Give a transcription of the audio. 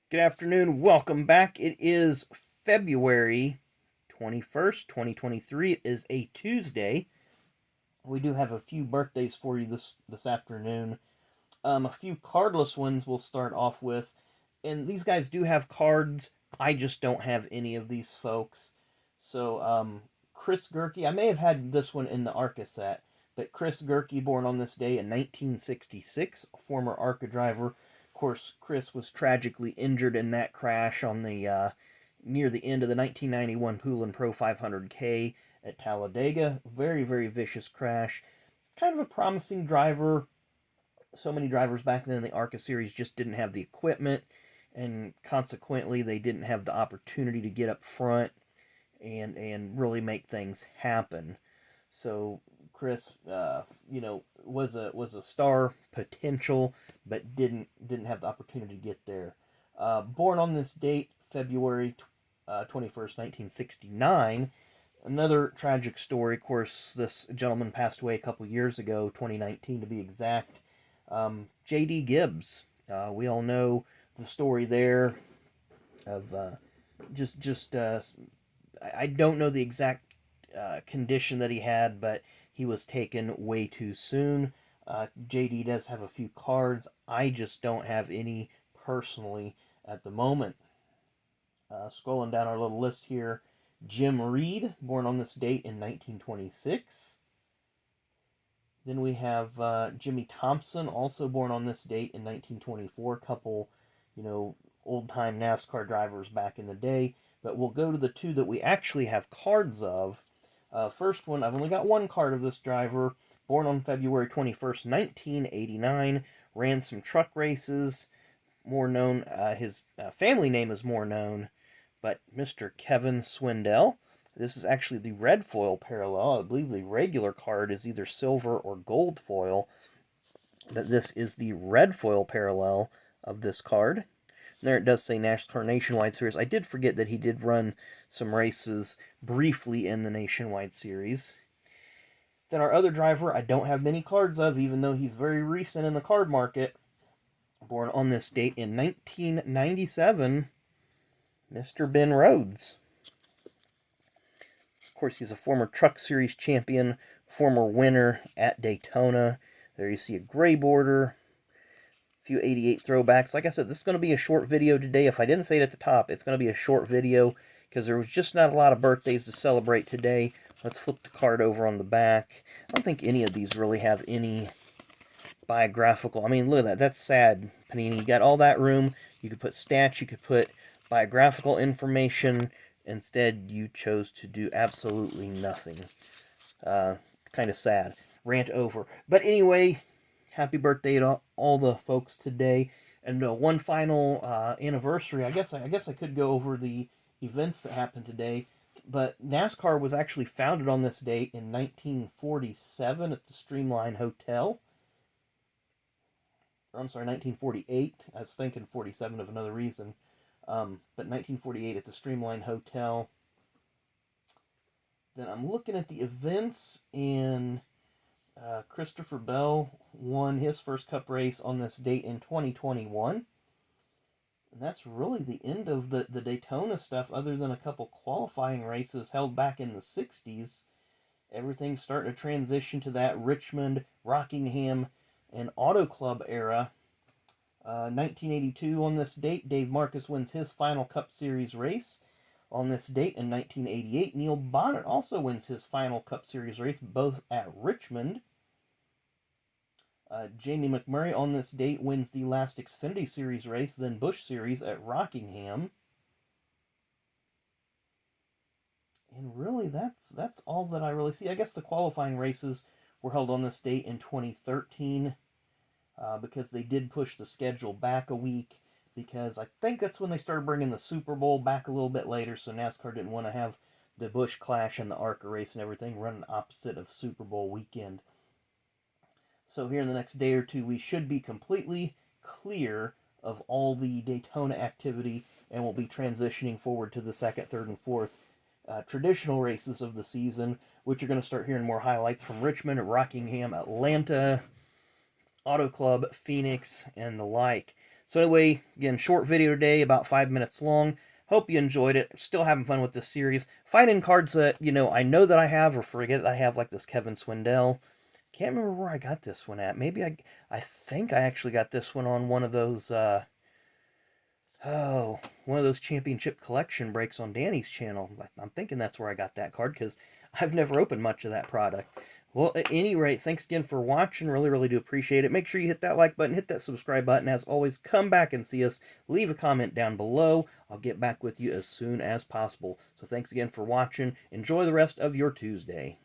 Good afternoon. Welcome back. It is February 21st, 2023. It is a Tuesday. We do have a few birthdays for you this afternoon. A few cardless ones we'll start off with. And these guys do have cards. I just don't have any of these folks. Chris Gerke, I may have had this one in the ARCA set, but Chris Gerke, born on this day in 1966, a former ARCA driver. Of course, Chris was tragically injured in that crash on the near the end of the 1991 Poulin Pro 500K at Talladega. Very, very vicious crash. Kind of a promising driver. So many drivers back then in the ARCA series just didn't have the equipment, and consequently, they didn't have the opportunity to get up front and really make things happen. So Chris, was a star potential, but didn't have the opportunity to get there. Born on this date, February 21st, 1969. Another tragic story. Of course, this gentleman passed away a couple years ago, 2019 to be exact. J.D. Gibbs. We all know the story there of just I don't know the exact condition that he had, but he was taken way too soon. JD does have a few cards. I just don't have any personally at the moment. Scrolling down our little list here, Jim Reed, born on this date in 1926. Then we have Jimmy Thompson, also born on this date in 1924. Couple, old time NASCAR drivers back in the day. But we'll go to the two that we actually have cards of. First one, I've only got one card of this driver. Born on February 21st, 1989. Ran some truck races. More known, his family name is more known, but Mr. Kevin Swindell. This is actually the red foil parallel. I believe the regular card is either silver or gold foil, but this is the red foil parallel of this card. There it does say NASCAR Nationwide Series. I did forget that he did run some races briefly in the Nationwide Series. Then our other driver, I don't have many cards of, even though he's very recent in the card market. Born on this date in 1997, Mr. Ben Rhodes. Of course, he's a former Truck Series champion, former winner at Daytona. There you see a gray border, a few 88 throwbacks. Like I said, this is going to be a short video today. If I didn't say it at the top, it's going to be a short video because there was just not a lot of birthdays to celebrate today. Let's flip the card over on the back. I don't think any of these really have any biographical. I mean, look at that. That's sad, Panini. You got all that room. You could put stats. You could put biographical information. Instead, you chose to do absolutely nothing. Kind of sad. Rant over. But anyway, happy birthday to all the folks today. And one final anniversary. I guess I could go over the events that happened today. But NASCAR was actually founded on this date in 1947 at the Streamline Hotel. I'm sorry, 1948. I was thinking 47 of another reason. But 1948 at the Streamline Hotel. Then I'm looking at the events, and Christopher Bell won his first Cup race on this date in 2021. And that's really the end of the Daytona stuff, other than a couple qualifying races held back in the 60s. Everything's starting to transition to that Richmond, Rockingham, and Auto Club era. 1982 on this date, Dave Marcus wins his final Cup Series race. On this date in 1988, Neil Bonnet also wins his final Cup Series race, both at Richmond. Jamie McMurray on this date wins the last Xfinity Series race, then Busch Series at Rockingham. And really, that's all that I really see. I guess the qualifying races were held on this date in 2013. Because they did push the schedule back a week, because I think that's when they started bringing the Super Bowl back a little bit later, so NASCAR didn't want to have the Busch Clash and the ARCA race and everything running opposite of Super Bowl weekend. So here in the next day or two, we should be completely clear of all the Daytona activity, and we'll be transitioning forward to the second, third, and fourth traditional races of the season, which are going to start hearing more highlights from Richmond, Rockingham, Atlanta, Auto Club, Phoenix, and the like. So anyway, again, short video today, about 5 minutes long. Hope you enjoyed it. Still having fun with this series. Finding cards that, I know that I have or forget that I have, like this Kevin Swindell. Can't remember where I got this one at. Maybe I think I actually got this one on one of those, one of those championship collection breaks on Danny's channel. I'm thinking that's where I got that card because I've never opened much of that product. Well, at any rate, thanks again for watching. Really, really do appreciate it. Make sure you hit that like button, hit that subscribe button. As always, come back and see us. Leave a comment down below. I'll get back with you as soon as possible. So thanks again for watching. Enjoy the rest of your Tuesday.